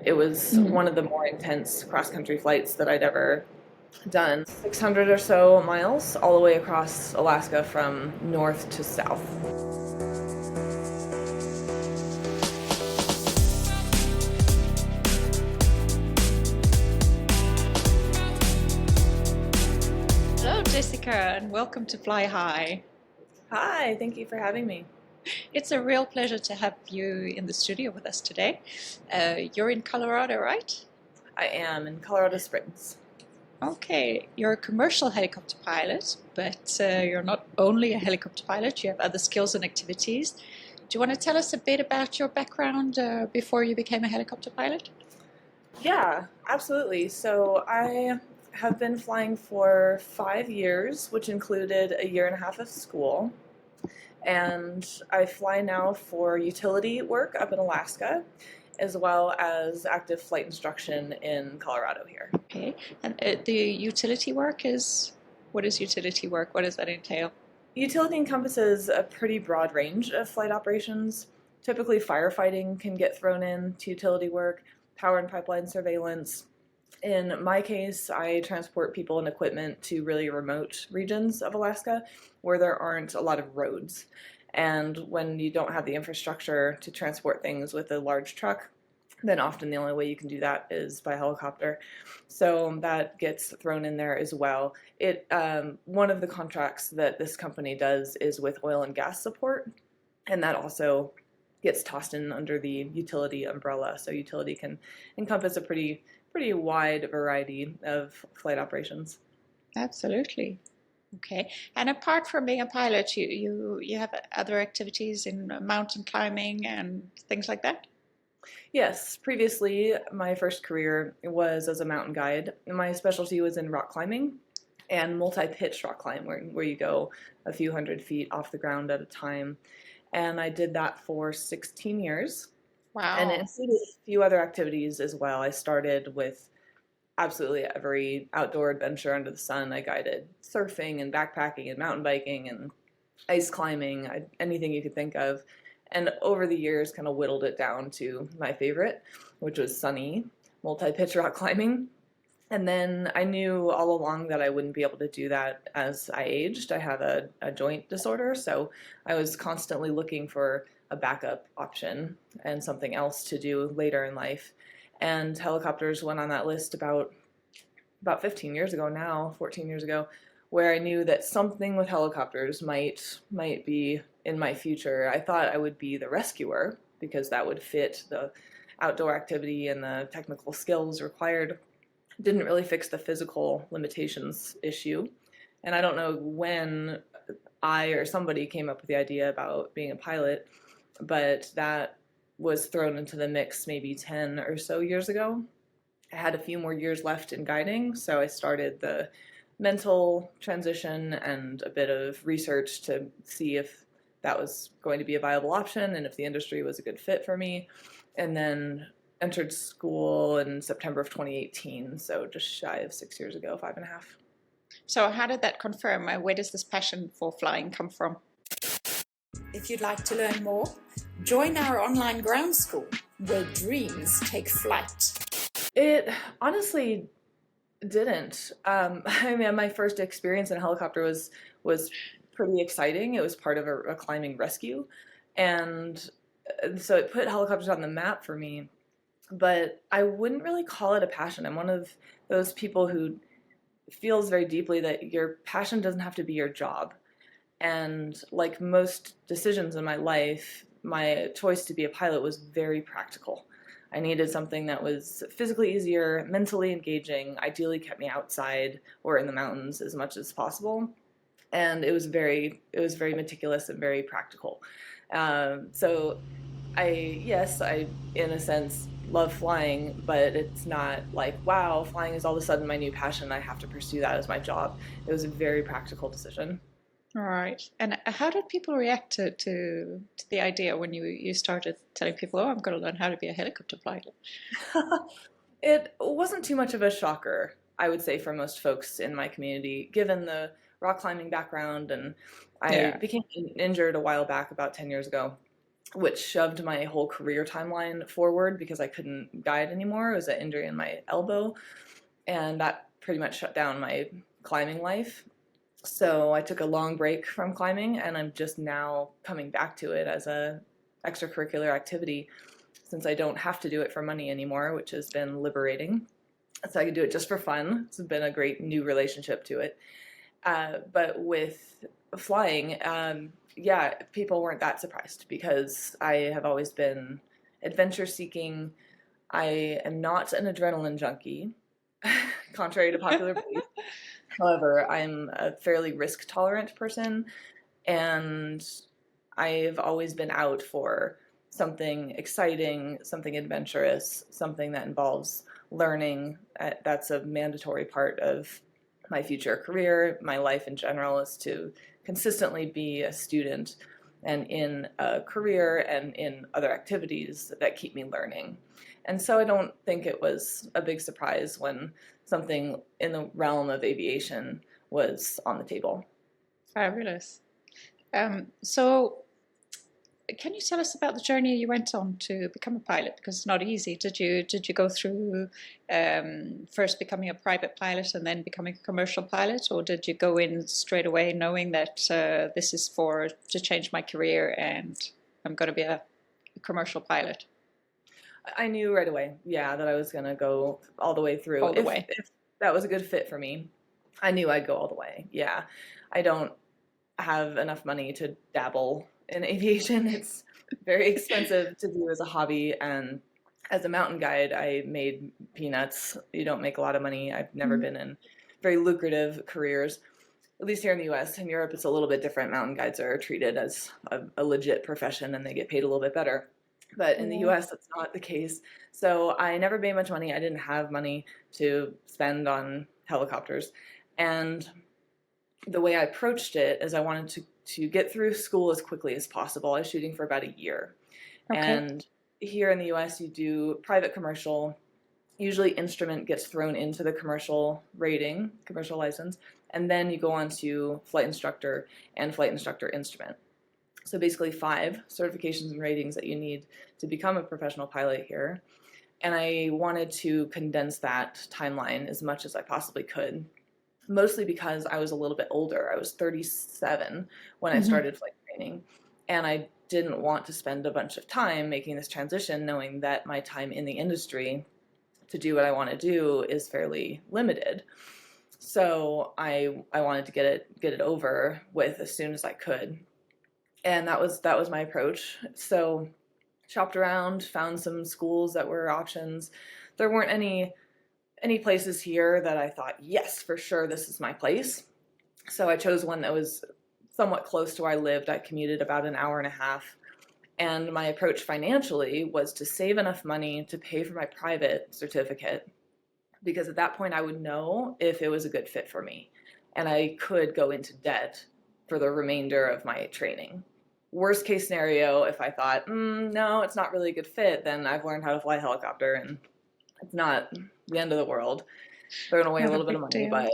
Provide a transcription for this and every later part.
It was one of the more intense cross-country flights that I'd ever done. 600 or so miles all the way across Alaska from north to south. Hello, Jessica, and welcome to Fly High. Hi, thank you for having me. It's a real pleasure to have you in the studio with us today. You're in Colorado, right? I am in Colorado Springs. Okay, you're a commercial helicopter pilot, but you're not only a helicopter pilot, you have other skills and activities. Do you want to tell us a bit about your background before you became a helicopter pilot? Yeah, absolutely. So I have been flying for 5 years, which included a year and a half of school. And I fly now for utility work up in Alaska, as well as active flight instruction in Colorado here. Okay, and the utility work is, what is utility work? What does that entail? Utility encompasses a pretty broad range of flight operations. Typically, firefighting can get thrown in to utility work, power and pipeline surveillance. In my case, I transport people and equipment to really remote regions of Alaska where there aren't a lot of roads. And when you don't have the infrastructure to transport things with a large truck, then often the only way you can do that is by helicopter. So that gets thrown in there as well. One of the contracts that this company does is with oil and gas support, and that also gets tossed in under the utility umbrella. So utility can encompass a pretty wide variety of flight operations. Absolutely. Okay. And apart from being a pilot, you have other activities in mountain climbing and things like that? Yes, previously my first career was as a mountain guide. My specialty was in rock climbing and multi-pitch rock climb, where you go a few hundred feet off the ground at a time. And I did that for 16 years. And it Wow. included a few other activities as well. I started with absolutely every outdoor adventure under the sun. I guided surfing and backpacking and mountain biking and ice climbing, anything you could think of. And over the years, kind of whittled it down to my favorite, which was sunny multi-pitch rock climbing. And then I knew all along that I wouldn't be able to do that as I aged. I have a joint disorder, so I was constantly looking for a backup option and something else to do later in life. And helicopters went on that list about 15 years ago now, 14 years ago, where I knew that something with helicopters might be in my future. I thought I would be the rescuer because that would fit the outdoor activity and the technical skills required. Didn't really fix the physical limitations issue. And I don't know when I or somebody came up with the idea about being a pilot, but that was thrown into the mix maybe 10 or so years ago. I had a few more years left in guiding, so I started the mental transition and a bit of research to see if that was going to be a viable option and if the industry was a good fit for me. And then entered school in September of 2018, so just shy of 6 years ago, five and a half. So how did that confirm? Where does this passion for flying come from? If you'd like to learn more, join our online ground school where dreams take flight. It honestly didn't. I mean, my first experience in a helicopter was pretty exciting. It was part of a climbing rescue, and so it put helicopters on the map for me. But I wouldn't really call it a passion. I'm one of those people who feels very deeply that your passion doesn't have to be your job. And like most decisions in my life, my choice to be a pilot was very practical. I needed something that was physically easier, mentally engaging, ideally kept me outside or in the mountains as much as possible. And it was very meticulous and very practical. So yes, I, in a sense, love flying, but it's not like, wow, flying is all of a sudden my new passion. I have to pursue that as my job. It was a very practical decision. All right. And how did people react to the idea when you started telling people, oh, I'm going to learn how to be a helicopter pilot? It wasn't too much of a shocker, I would say, for most folks in my community, given the rock climbing background. And I Yeah. became injured a while back, about 10 years ago. which shoved my whole career timeline forward because I couldn't guide anymore. It was an injury in my elbow, and that pretty much shut down my climbing life. So I took a long break from climbing, and I'm just now coming back to it as a extracurricular activity since I don't have to do it for money anymore, which has been liberating. So I can do it just for fun. It's been a great new relationship to it. But with flying, yeah, people weren't that surprised because I have always been adventure seeking. I am not an adrenaline junkie, contrary to popular belief. However, I'm a fairly risk tolerant person, and I've always been out for something exciting, something adventurous, something that involves learning. That's a mandatory part of my future career. My life in general is to consistently be a student and in a career and in other activities that keep me learning. And so I don't think it was a big surprise when something in the realm of aviation was on the table. Fabulous. So can you tell us about the journey you went on to become a pilot? Because it's not easy. Did you go through first becoming a private pilot and then becoming a commercial pilot, or did you go in straight away knowing that this is to change my career and I'm going to be a commercial pilot? I knew right away, yeah, that I was going to go all the way through. All the way. If that was a good fit for me, I knew I'd go all the way. Yeah. I don't have enough money to dabble in aviation. It's very expensive to do as a hobby, and as a mountain guide, I made peanuts. You don't make a lot of money. I've never been in very lucrative careers, at least here in the US. In Europe, it's a little bit different. Mountain guides are treated as a legit profession, and they get paid a little bit better. But in the US, that's not the case. So I never made much money. I didn't have money to spend on helicopters. And the way I approached it is I wanted to get through school as quickly as possible. I was shooting for about a year. Okay. And here in the US, you do private commercial. Usually instrument gets thrown into the commercial rating, commercial license, and then you go on to flight instructor and flight instructor instrument. So basically 5 certifications and ratings that you need to become a professional pilot here. And I wanted to condense that timeline as much as I possibly could, mostly because I was a little bit older. I was 37 when I started flight training, and I didn't want to spend a bunch of time making this transition knowing that my time in the industry to do what I want to do is fairly limited. So I wanted to get it over with as soon as I could. And that was my approach. So shopped around, found some schools that were options. There weren't any places here that I thought, yes, for sure, this is my place. So I chose one that was somewhat close to where I lived. I commuted about an hour and a half. And my approach financially was to save enough money to pay for my private certificate, because at that point I would know if it was a good fit for me. And I could go into debt for the remainder of my training. Worst case scenario, if I thought, no, it's not really a good fit, then I've learned how to fly a helicopter and it's not the end of the world. Throwing away a little bit of money, but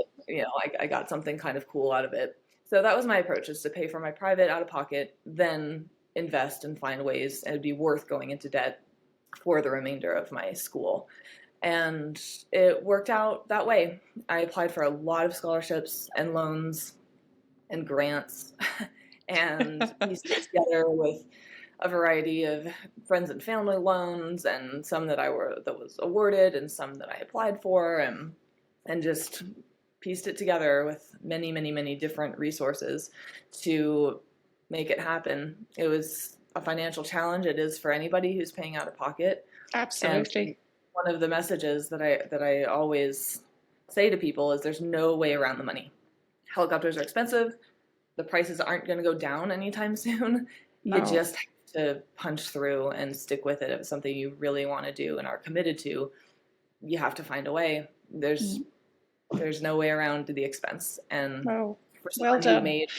I got something kind of cool out of it. So that was my approach, is to pay for my private out of pocket, then invest and find ways and it'd be worth going into debt for the remainder of my school. And it worked out that way. I applied for a lot of scholarships and loans and grants and pieced it together with a variety of friends and family loans, and some that was awarded and some that I applied for, and just pieced it together with many, many, many different resources to make it happen. It was a financial challenge. It is for anybody who's paying out of pocket. Absolutely. And one of the messages that I always say to people is there's no way around the money. Helicopters are expensive. The prices aren't going to go down anytime soon. No. You just have to punch through and stick with it. If it's something you really want to do and are committed to, you have to find a way. There's no way around the expense. And for someone who made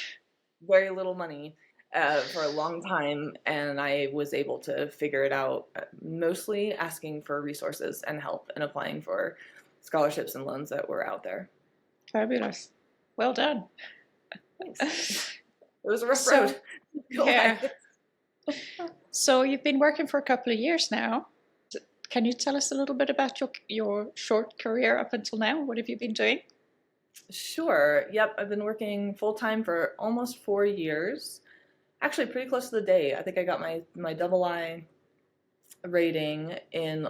very little money for a long time, and I was able to figure it out, mostly asking for resources and help and applying for scholarships and loans that were out there. Fabulous. Well done. Thanks. It was a rough road. Yeah. So you've been working for a couple of years now. Can you tell us a little bit about your short career up until now? What have you been doing? Sure. Yep. I've been working full time for almost 4 years. Actually, pretty close to the day. I think I got my double I rating in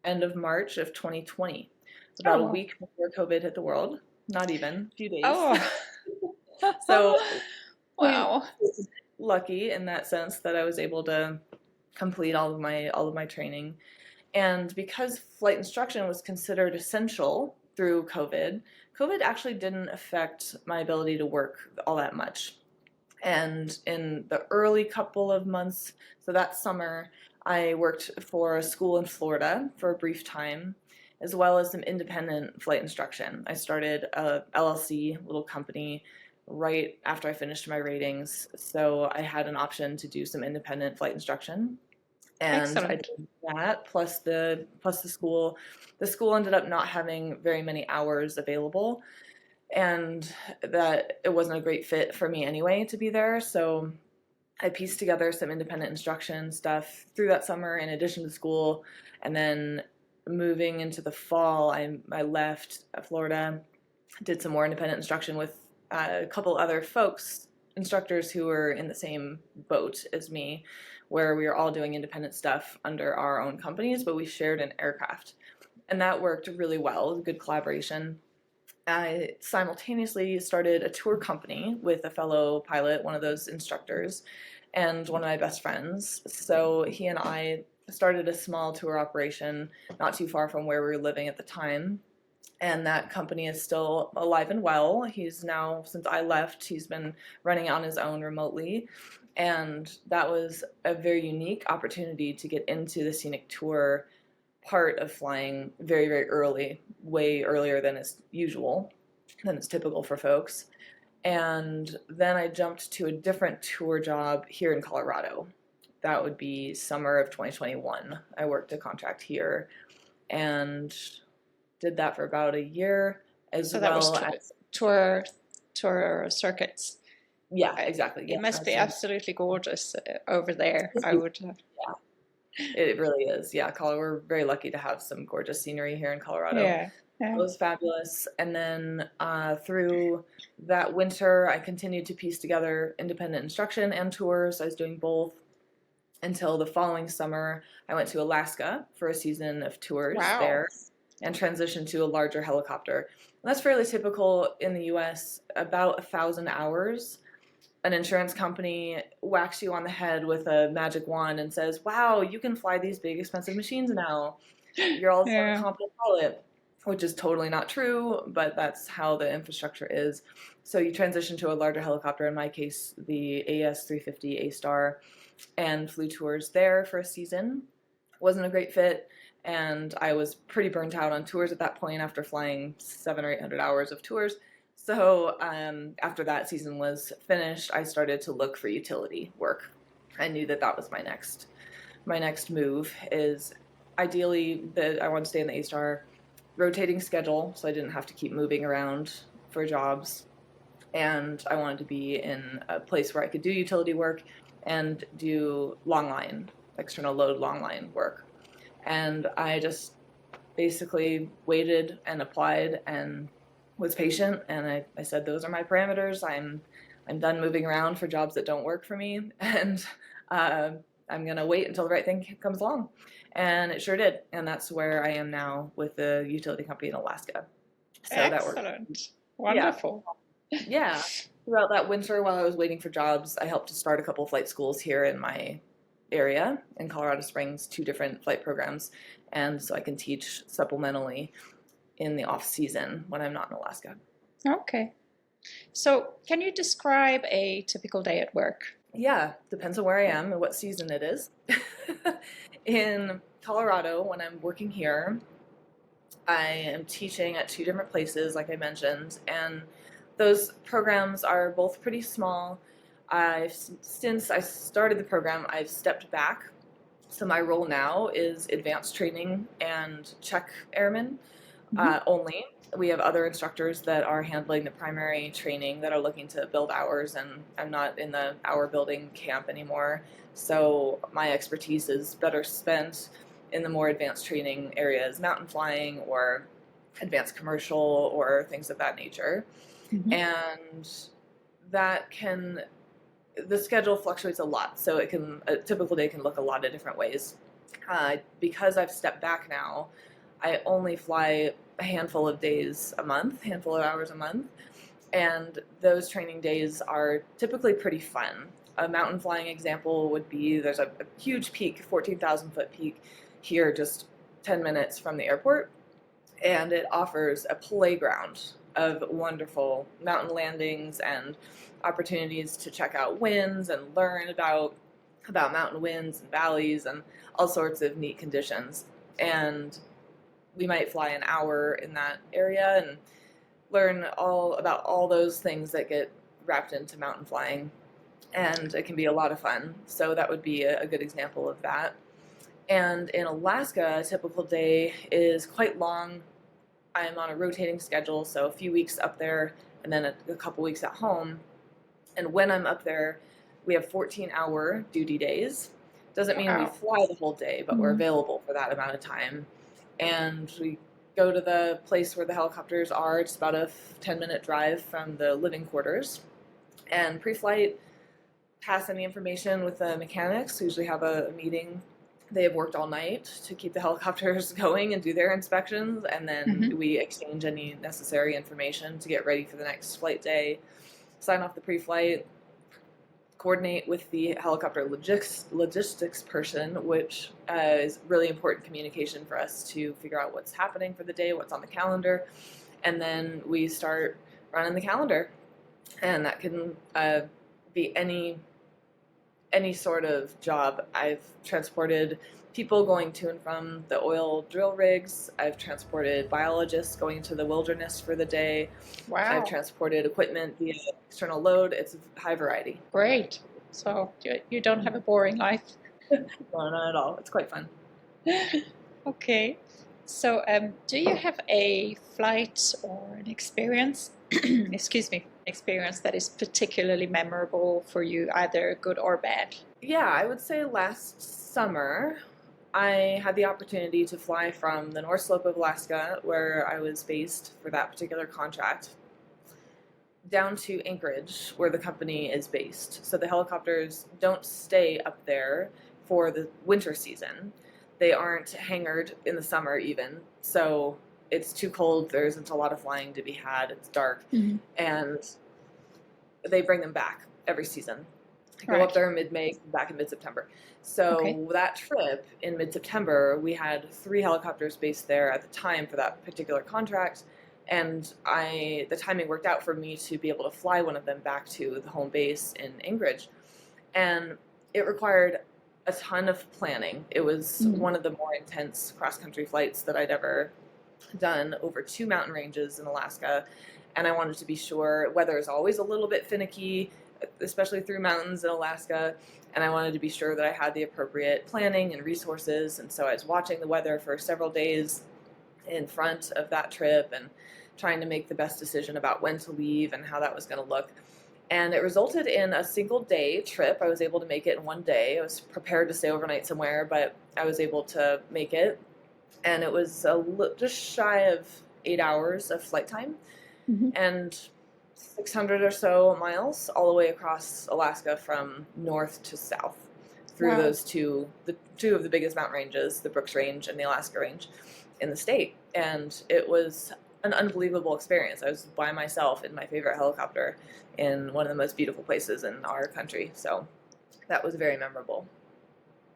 end of March of 2020, about a Oh, week before COVID hit the world. Not even a few days. oh, So we wow. lucky in that sense that I was able to complete all of my training. And because flight instruction was considered essential through COVID, COVID actually didn't affect my ability to work all that much. And in the early couple of months, so that summer, I worked for a school in Florida for a brief time, as well as some independent flight instruction. I started a LLC, little company, right after I finished my ratings. So I had an option to do some independent flight instruction. And I Excellent. did that plus the school. The school ended up not having very many hours available, and that it wasn't a great fit for me anyway to be there. So I pieced together some independent instruction stuff through that summer in addition to school. And then moving into the fall, I left Florida, did some more independent instruction with a couple other folks, instructors who were in the same boat as me, where we were all doing independent stuff under our own companies, but we shared an aircraft. And that worked really well, good collaboration. I simultaneously started a tour company with a fellow pilot, one of those instructors, and one of my best friends. So he and I started a small tour operation not too far from where we were living at the time. And that company is still alive and well. He's now, since I left, he's been running on his own remotely. And that was a very unique opportunity to get into the scenic tour part of flying very, very early, way earlier than is usual, than is typical for folks. And then I jumped to a different tour job here in Colorado. That would be summer of 2021. I worked a contract here and did that for about a year, as So that was well as, tour circuits. yeah, exactly. It Yeah, must be absolutely gorgeous over there. I would. yeah, it really is. Yeah, we're very lucky to have some gorgeous scenery here in Colorado. Yeah. It Yeah. was fabulous. And then through that winter, I continued to piece together independent instruction and tours. I was doing both until the following summer. I went to Alaska for a season of tours Wow. there and transitioned to a larger helicopter. And that's fairly typical in the US, about 1,000 hours. An insurance company whacks you on the head with a magic wand and says, wow, you can fly these big, expensive machines now. You're also a Yeah. competent pilot, which is totally not true, but that's how the infrastructure is. So you transition to a larger helicopter, in my case, the AS-350 A-Star, and flew tours there for a season. Wasn't a great fit, and I was pretty burnt out on tours at that point after flying 700 or 800 hours of tours. So after that season was finished, I started to look for utility work. I knew that that was my next move. Is ideally that I want to stay in the A-Star, rotating schedule, so I didn't have to keep moving around for jobs, and I wanted to be in a place where I could do utility work and do long line, external load long line work. And I just basically waited and applied and was patient, and I said those are my parameters. I'm done moving around for jobs that don't work for me, and I'm gonna wait until the right thing comes along. And it sure did, and that's where I am now with the utility company in Alaska. So that worked. Excellent. Yeah, Wonderful. yeah. Throughout that winter, while I was waiting for jobs, I helped to start a couple flight schools here in my area in Colorado Springs, 2 different flight programs, and so I can teach supplementally in the off season when I'm not in Alaska. Okay. So, can you describe a typical day at work? Yeah, depends on where I am and what season it is. In Colorado, when I'm working here, I am teaching at 2 different places, like I mentioned, and those programs are both pretty small. Since I started the program, I've stepped back. So my role now is advanced training and check airmen only. We have other instructors that are handling the primary training that are looking to build hours, and I'm not in the hour building camp anymore. So my expertise is better spent in the more advanced training areas, mountain flying or advanced commercial or things of that nature. Mm-hmm. And that can, the schedule fluctuates a lot. So a typical day can look a lot of different ways. Because I've stepped back now, I only fly a handful of days a month, handful of hours a month. And those training days are typically pretty fun. A mountain flying example would be there's a huge peak, 14,000 foot peak here, just 10 minutes from the airport. And it offers a playground of wonderful mountain landings and opportunities to check out winds and learn about mountain winds and valleys and all sorts of neat conditions. And we might fly an hour in that area and learn all about all those things that get wrapped into mountain flying. And it can be a lot of fun. So that would be a good example of that. And in Alaska, a typical day is quite long. I'm on a rotating schedule, so a few weeks up there and then a couple weeks at home. And when I'm up there, we have 14-hour duty days. Doesn't mean we fly the whole day, but we're available for that amount of time. And we go to the place where the helicopters are. It's about a 10-minute drive from the living quarters. And pre-flight, pass any information with the mechanics, who usually have a meeting. They have worked all night to keep the helicopters going and do their inspections, and then we exchange any necessary information to get ready for the next flight day, sign off the pre-flight, coordinate with the helicopter logistics person, which is really important communication for us to figure out what's happening for the day, what's on the calendar, and then we start running the calendar. And that can be any sort of job. I've transported people going to and from the oil drill rigs. I've transported biologists going into the wilderness for the day. Wow. I've transported equipment via external load. It's a high variety. Great. So you don't have a boring life. No, not at all. It's quite fun. Okay. So do you have a flight or an experience, experience that is particularly memorable for you, either good or bad? Yeah, I would say last summer I had the opportunity to fly from the North Slope of Alaska, where I was based for that particular contract, down to Anchorage, where the company is based. So the helicopters don't stay up there for the winter season. They aren't hangared in the summer even. So it's too cold. There isn't a lot of flying to be had. It's dark. And they bring them back every season. Go up there in mid-May, back in mid-September. So that trip in mid-September, we had 3 helicopters based there at the time for that particular contract. And the timing worked out for me to be able to fly one of them back to the home base in Anchorage. And it required a ton of planning. It was one of the more intense cross-country flights that I'd ever done, over 2 mountain ranges in Alaska. And I wanted to be sure, weather is always a little bit finicky, especially through mountains in Alaska. And I wanted to be sure that I had the appropriate planning and resources. And so I was watching the weather for several days in front of that trip and trying to make the best decision about when to leave and how that was going to look. And it resulted in a single day trip. I was able to make it in one day. I was prepared to stay overnight somewhere, but I was able to make it. And it was just shy of 8 hours of flight time and 600 or so miles all the way across Alaska from north to south through those two of the biggest mountain ranges, the Brooks Range and the Alaska Range in the state. And it was an unbelievable experience. I was by myself in my favorite helicopter in one of the most beautiful places in our country. So that was very memorable.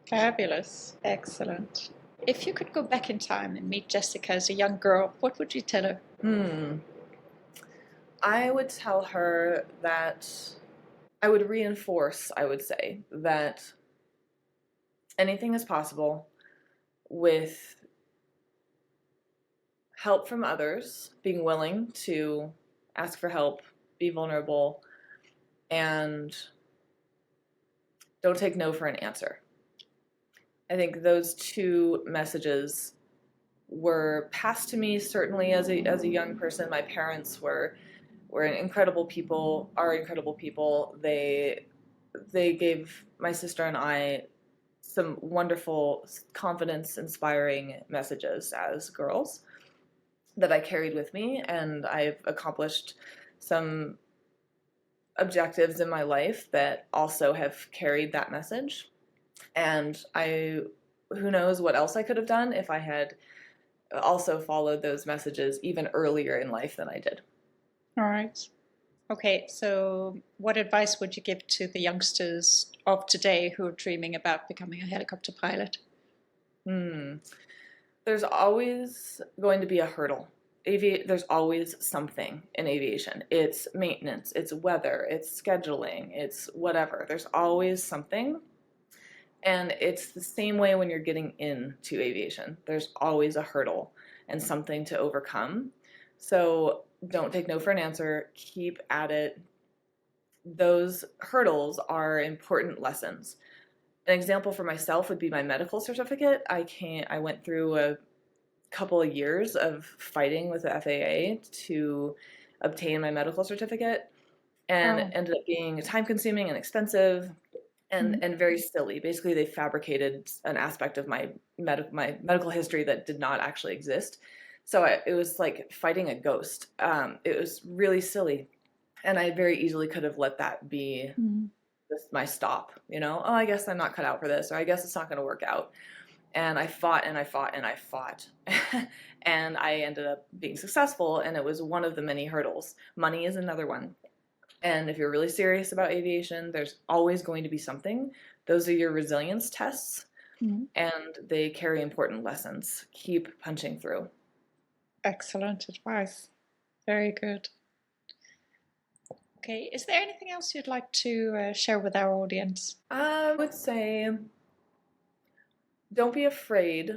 Fabulous. Excellent. If you could go back in time and meet Jessica as a young girl, what would you tell her? I would tell her that I would reinforce, I would say, that anything is possible with help from others, being willing to ask for help, be vulnerable, and don't take no for an answer. I think those 2 messages were passed to me certainly as a young person. My parents were incredible people, are incredible people. They they gave my sister and I some wonderful, confidence inspiring messages as girls that I carried with me, and I've accomplished some objectives in my life that also have carried that message. And who knows what else I could have done if I had also followed those messages even earlier in life than I did. All right. Okay, so what advice would you give to the youngsters of today who are dreaming about becoming a helicopter pilot? There's always going to be a hurdle. There's always something in aviation. It's maintenance, it's weather, it's scheduling, it's whatever. There's always something. And it's the same way when you're getting into aviation. There's always a hurdle and something to overcome. So don't take no for an answer. Keep at it. Those hurdles are important lessons. An example for myself would be my medical certificate. I went through a couple of years of fighting with the FAA to obtain my medical certificate, and it ended up being time consuming and expensive and very silly. Basically, they fabricated an aspect of my medical history that did not actually exist. So it was like fighting a ghost. It was really silly, and I very easily could have let that be my stop. Oh, I guess I'm not cut out for this, or I guess it's not going to work out. And I fought and I fought and I fought. And I ended up being successful, and it was one of the many hurdles. Money is another one. And if you're really serious about aviation, there's always going to be something. Those are your resilience tests, and they carry important lessons. Keep punching through. Excellent advice. Very good. Okay, is there anything else you'd like to share with our audience? I would say don't be afraid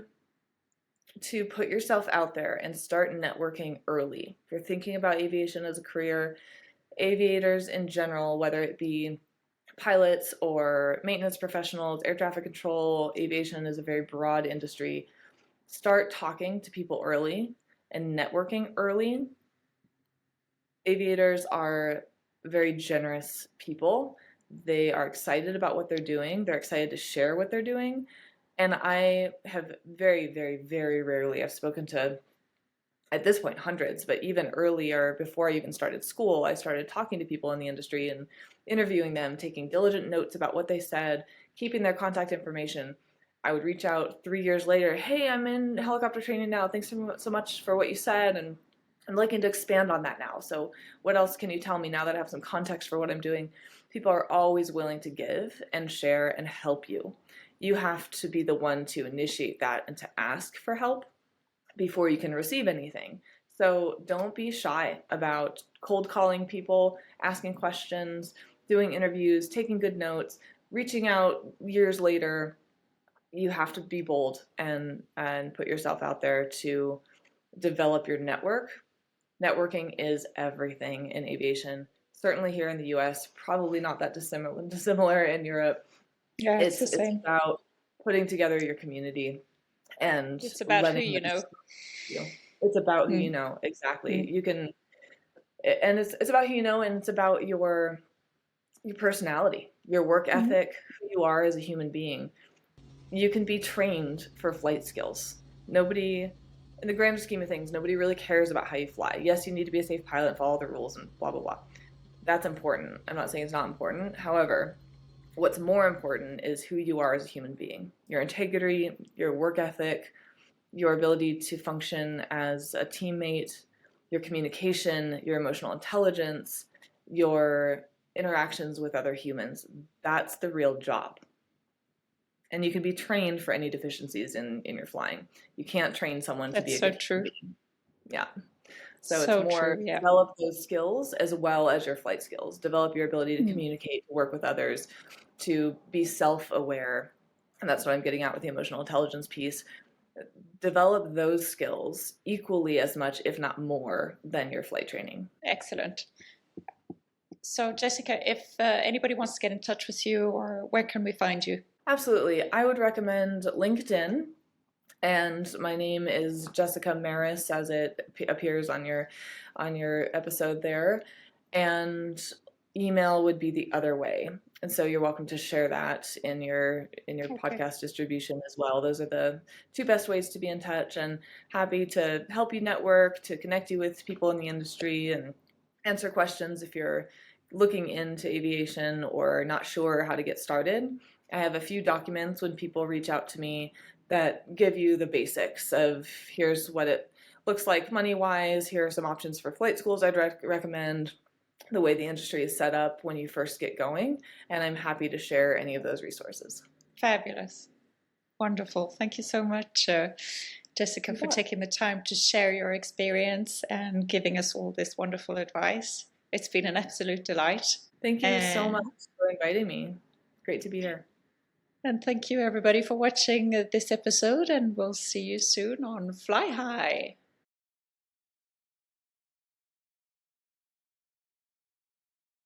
to put yourself out there and start networking early. If you're thinking about aviation as a career, aviators in general, whether it be pilots or maintenance professionals, air traffic control, aviation is a very broad industry. Start talking to people early and networking early. Aviators are very generous people. They are excited about what they're doing. They're excited to share what they're doing. And I have very, very, very rarely, I've spoken to, at this point, hundreds, but even earlier, before I even started school, I started talking to people in the industry and interviewing them, taking diligent notes about what they said, keeping their contact information. I would reach out 3 years later, hey, I'm in helicopter training now. Thanks so much for what you said, and I'm looking to expand on that now. So what else can you tell me now that I have some context for what I'm doing? People are always willing to give and share and help you. You have to be the one to initiate that and to ask for help before you can receive anything. So don't be shy about cold calling people, asking questions, doing interviews, taking good notes, reaching out years later. You have to be bold and put yourself out there to develop your network. Networking is everything in aviation. Certainly here in the US, probably not that dissimilar in Europe. Yeah, it's the same. It's about putting together your community, and it's about who you know. It's about who you know, exactly. You can, and it's about who you know, and it's about your personality, your work ethic, who you are as a human being. You can be trained for flight skills. Nobody, in the grander scheme of things, nobody really cares about how you fly. Yes, you need to be a safe pilot and follow the rules and blah, blah, blah. That's important. I'm not saying it's not important. However, what's more important is who you are as a human being. Your integrity, your work ethic, your ability to function as a teammate, your communication, your emotional intelligence, your interactions with other humans. That's the real job. And you can be trained for any deficiencies in your flying. You can't train someone to be a good true. Yeah. So it's more true, yeah. Develop those skills as well as your flight skills. Develop your ability to communicate, to work with others, to be self-aware. And that's what I'm getting at with the emotional intelligence piece. Develop those skills equally as much, if not more, than your flight training. Excellent. So, Jessica, if anybody wants to get in touch with you, or where can we find you? Absolutely. I would recommend LinkedIn. And my name is Jessica MEIRIS, as it appears on your episode there. And email would be the other way. And so you're welcome to share that in your Okay, great. podcast distribution as well. Those are the two best ways to be in touch, and happy to help you network, to connect you with people in the industry, and answer questions if you're looking into aviation or not sure how to get started. I have a few documents when people reach out to me that give you the basics of here's what it looks like money wise, here are some options for flight schools I'd recommend, the way the industry is set up when you first get going, and I'm happy to share any of those resources. Fabulous. Wonderful. Thank you so much, Jessica, for taking the time to share your experience and giving us all this wonderful advice. It's been an absolute delight. Thank you so much for inviting me. Great to be here. And thank you everybody for watching this episode, and we'll see you soon on Fly High.